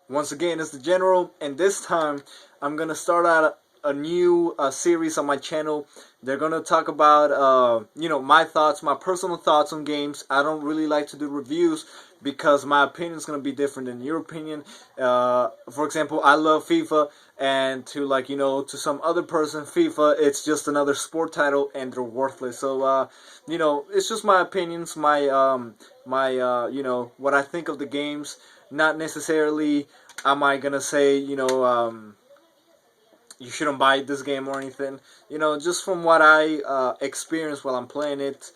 Once again, it's the General, and this time I'm gonna start out a new series on my channel. They're gonna talk about my thoughts, my personal thoughts on games. I don't really like to do reviews because my opinion is gonna be different than your opinion. For example, I love FIFA, and to to some other person, FIFA it's just another sport title, and they're worthless. So it's just my opinions, my what I think of the games, not necessarily am I gonna say you shouldn't buy this game or anything. Just from what I experience while I'm playing it,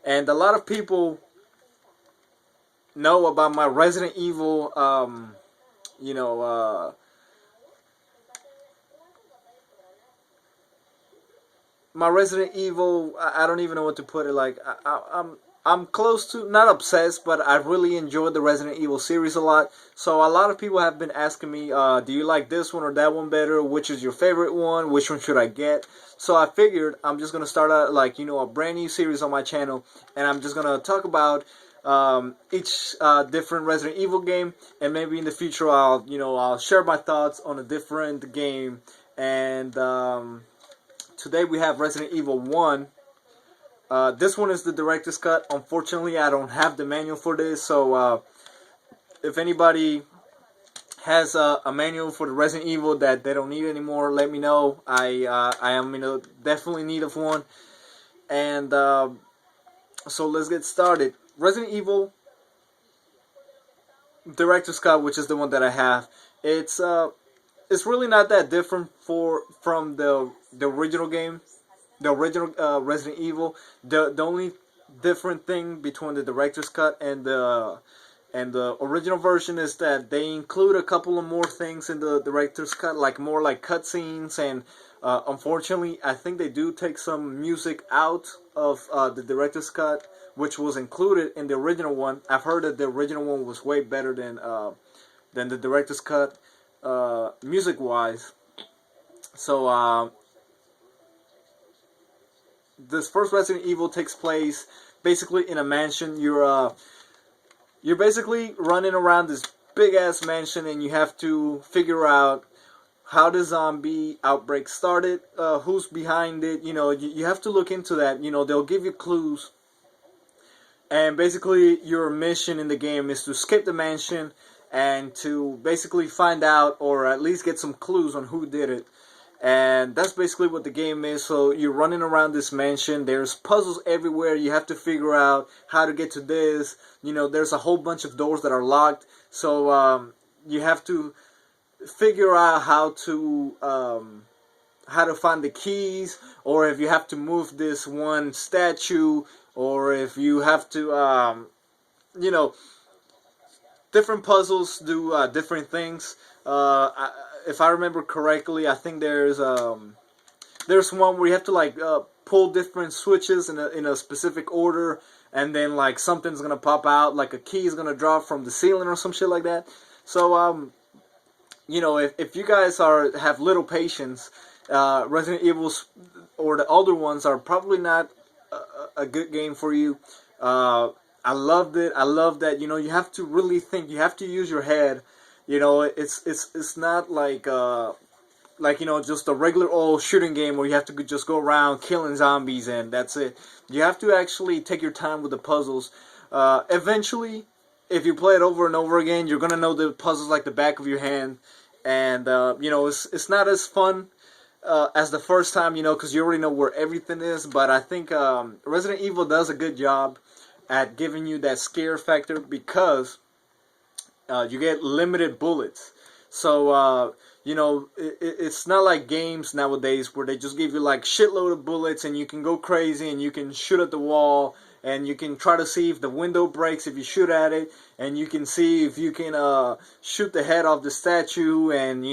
and a lot of people know about my Resident Evil. You know. My Resident Evil, I don't even know what to put it. Like I'm close to, not obsessed, but I really enjoyed the Resident Evil series a lot. So a lot of people have been asking me, do you like this one or that one better? Which is your favorite one? Which one should I get? So I figured I'm just gonna start out a brand new series on my channel, and I'm just gonna talk about each different Resident Evil game, and maybe in the future I'll share my thoughts on a different game. And today we have Resident Evil 1. This one is the director's cut. Unfortunately, I don't have the manual for this, so if anybody has a manual for the Resident Evil that they don't need anymore, let me know. I am definitely in need of one. And so let's get started. Resident Evil director's cut, which is the one that I have, it's really not that different from the original game, the original Resident Evil. The only different thing between the director's cut and the original version is that they include a couple of more things in the director's cut, like more like cutscenes, and unfortunately, I think they do take some music out of the director's cut, which was included in the original one. I've heard that the original one was way better than the director's cut, music wise. So this first Resident Evil takes place basically in a mansion. You're basically running around this big ass mansion, and you have to figure out how the zombie outbreak started, who's behind it. You have to look into that. They'll give you clues, and basically your mission in the game is to escape the mansion and to basically find out, or at least get some clues on who did it. And that's basically what the game is. So you're running around this mansion. There's puzzles everywhere. You have to figure out how to get to this. There's a whole bunch of doors that are locked. So you have to figure out how to find the keys, or if you have to move this one statue, or if you have to you know different puzzles do different things. If I remember correctly, I think there's one where you have to pull different switches in a specific order, and then something's gonna pop out, like a key is gonna drop from the ceiling or some shit like that. So if you guys have little patience, Resident Evils or the older ones are probably not a good game for you. I loved it. I love that you have to really think. You have to use your head. It's not just a regular old shooting game where you have to just go around killing zombies and that's it. You have to actually take your time with the puzzles. Eventually, if you play it over and over again, you're gonna know the puzzles like the back of your hand, and it's not as fun as the first time, because you already know where everything is. But I think Resident Evil does a good job at giving you that scare factor, because you get limited bullets. So it's not like games nowadays where they just give you shitload of bullets and you can go crazy and you can shoot at the wall and you can try to see if the window breaks if you shoot at it, and you can see if you can shoot the head off the statue, and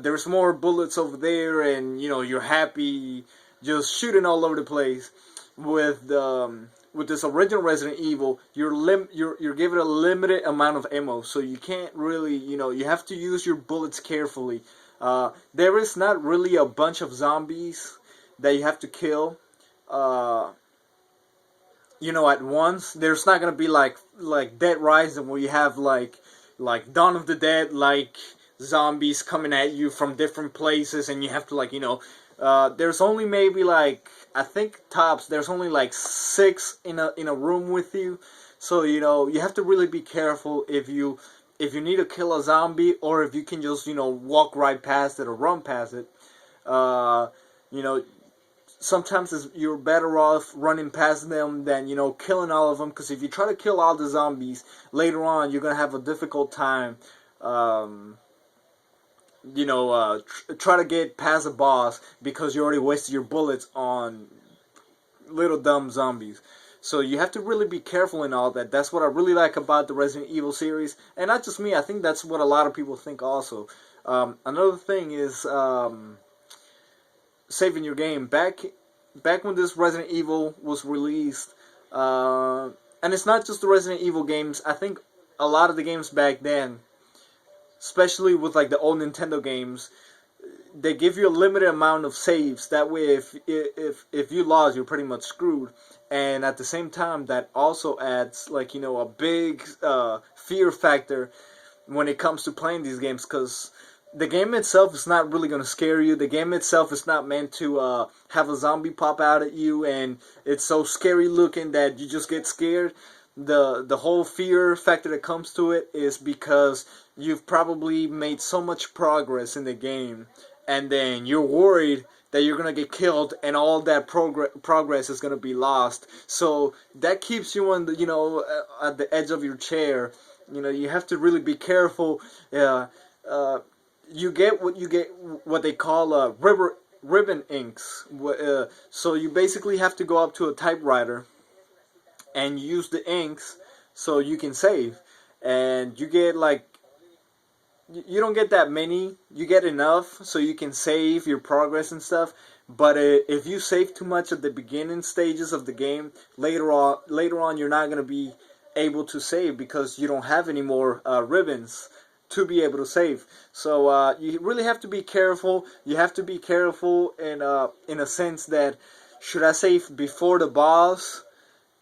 there's more bullets over there, and you're happy just shooting all over the place. With this original Resident Evil, you're given a limited amount of ammo, so you can't really, you have to use your bullets carefully. There is not really a bunch of zombies that you have to kill, at once. There's not gonna be like Dead Rising where you have like Dawn of the Dead, like zombies coming at you from different places, and you have to, like, there's only maybe like, I think tops, there's only like 6 in a room with you, so you have to really be careful if you need to kill a zombie, or if you can just walk right past it or run past it. Uh, you know, Sometimes you're better off running past them than killing all of them, because if you try to kill all the zombies later on, you're gonna have a difficult time. Um, try to get past the boss because you already wasted your bullets on little dumb zombies. So you have to really be careful in all that. That's what I really like about the Resident Evil series, and not just me. I think that's what a lot of people think also. Another thing is saving your game. Back when this Resident Evil was released, and it's not just the Resident Evil games. I think a lot of the games back then, especially with like the old Nintendo games, they give you a limited amount of saves. That way, if you lost, you're pretty much screwed. And at the same time, that also adds like a big fear factor when it comes to playing these games, because the game itself is not really going to scare you. The game itself is not meant to have a zombie pop out at you and it's so scary looking that you just get scared. The whole fear factor that comes to it is because you've probably made so much progress in the game, and then you're worried that you're gonna get killed and all that progress is gonna be lost. So that keeps you on the at the edge of your chair. You have to really be careful. You get what they call ribbon inks. So you basically have to go up to a typewriter and use the inks so you can save. And you get like, you don't get that many. You get enough so you can save your progress and stuff. But if you save too much at the beginning stages of the game, later on you're not gonna be able to save because you don't have any more ribbons to be able to save. So you really have to be careful. You have to be careful in a sense that, should I save before the boss?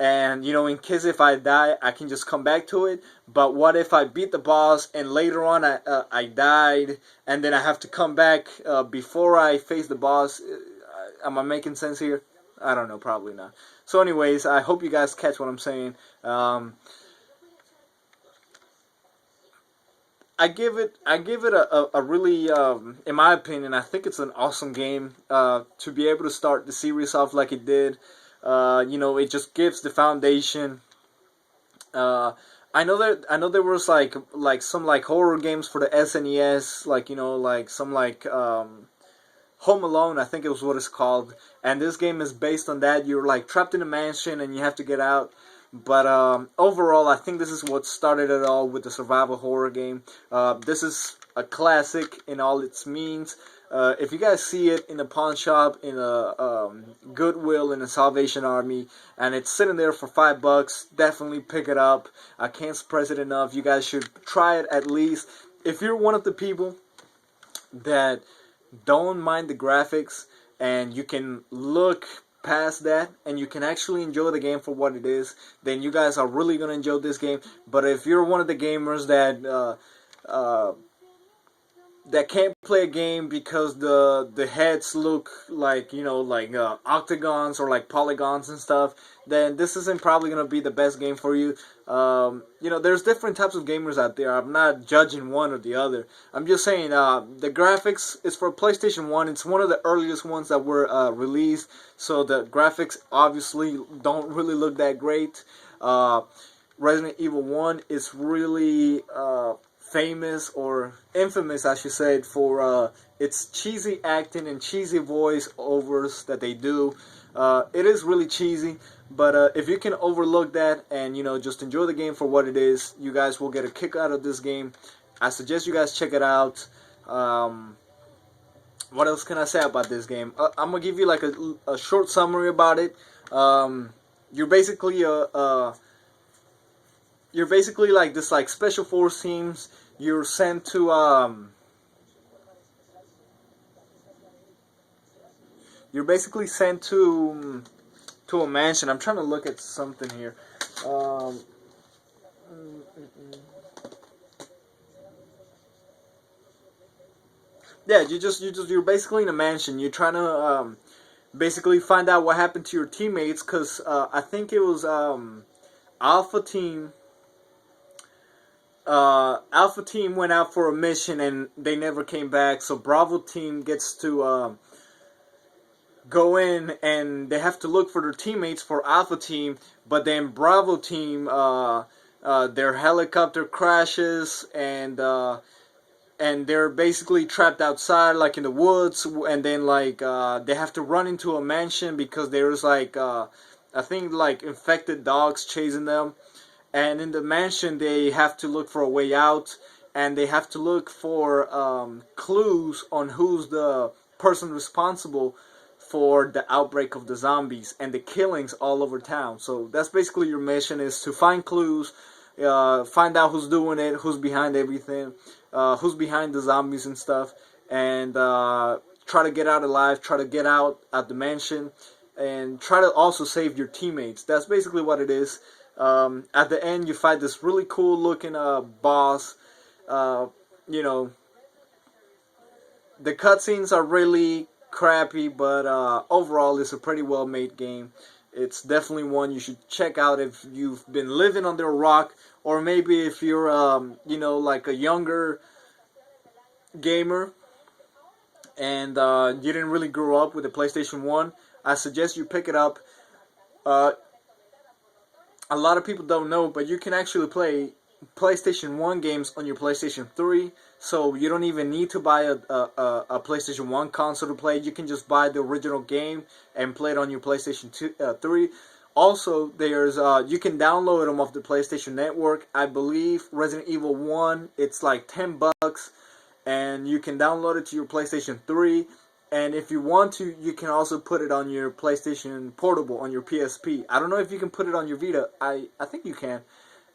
And in case if I die, I can just come back to it. But what if I beat the boss and later on I died, and then I have to come back before I face the boss? Am I making sense here? I don't know, probably not. So anyways, I hope you guys catch what I'm saying. I give it a really, in my opinion, I think it's an awesome game to be able to start the series off like it did. It just gives the foundation. I know there was like some like horror games for the SNES, like some like Home Alone, I think it was what it's called. And this game is based on that. You're like trapped in a mansion and you have to get out. But overall, I think this is what started it all with the survival horror game. This is a classic in all its means. If you guys see it in a pawn shop, in a Goodwill, in a Salvation Army, and it's sitting there for $5, definitely pick it up. I can't stress it enough. You guys should try it at least. If you're one of the people that don't mind the graphics and you can look past that and you can actually enjoy the game for what it is, then you guys are really going to enjoy this game. But if you're one of the gamers that can't play a game because the heads look like octagons or like polygons and stuff, then this isn't probably gonna be the best game for you. There's different types of gamers out there. I'm not judging one or the other. I'm just saying the graphics is for PlayStation 1. It's one of the earliest ones that were released, so the graphics obviously don't really look that great. Resident Evil 1 is really famous, or infamous I should say, for its cheesy acting and cheesy voice overs that they do. It is really cheesy, but if you can overlook that and just enjoy the game for what it is, you guys will get a kick out of this game. I suggest you guys check it out. What else can I say about this game? I'm gonna give you like a short summary about it. You're basically like this like special force teams. You're sent to you're basically sent to a mansion. I'm trying to look at something here. Yeah, you're basically in a mansion. You're trying to basically find out what happened to your teammates, because I think it was Alpha Team. Alpha Team went out for a mission and they never came back. So Bravo Team gets to go in and they have to look for their teammates for Alpha Team. But then Bravo Team, their helicopter crashes and they're basically trapped outside, like in the woods, and then like they have to run into a mansion because there's like I think like infected dogs chasing them, and in the mansion they have to look for a way out, and they have to look for clues on who's the person responsible for the outbreak of the zombies and the killings all over town. So that's basically your mission, is to find clues, find out who's doing it, who's behind everything, who's behind the zombies and stuff, and try to get out alive, try to get out at the mansion, and try to also save your teammates. That's basically what it is. At the end, you fight this really cool looking boss. Uh, you know, the cutscenes are really crappy, but overall, it's a pretty well made game. It's definitely one you should check out if you've been living under a rock, or maybe if you're, like a younger gamer and you didn't really grow up with the PlayStation 1. I suggest you pick it up. Uh, a lot of people don't know, but you can actually play PlayStation 1 games on your PlayStation 3, so you don't even need to buy a PlayStation 1 console to play. You can just buy the original game and play it on your PlayStation 3. Also, there's you can download them off the PlayStation Network. I believe Resident Evil 1, it's like $10, and you can download it to your PlayStation 3. And if you want to, you can also put it on your PlayStation Portable, on your PSP. I don't know if you can put it on your Vita. I think you can.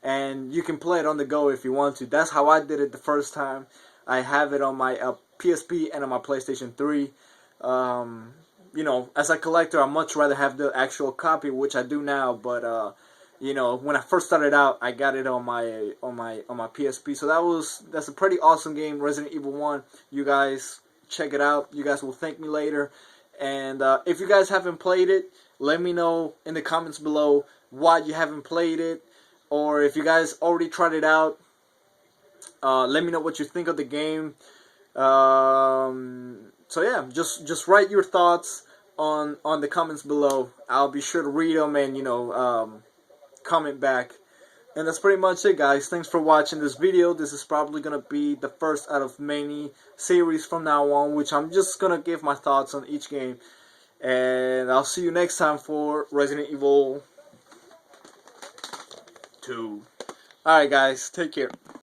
And you can play it on the go if you want to. That's how I did it the first time. I have it on my PSP and on my PlayStation 3. As a collector, I much rather have the actual copy, which I do now. But when I first started out, I got it on my PSP. So that's a pretty awesome game, Resident Evil 1. You guys check it out. You guys will thank me later. And if you guys haven't played it, let me know in the comments below why you haven't played it. Or if you guys already tried it out, let me know what you think of the game. So yeah, just write your thoughts on the comments below. I'll be sure to read them and comment back. And that's pretty much it, guys. Thanks for watching this video. This is probably going to be the first out of many series from now on, which I'm just going to give my thoughts on each game. And I'll see you next time for Resident Evil 2. Alright, guys. Take care.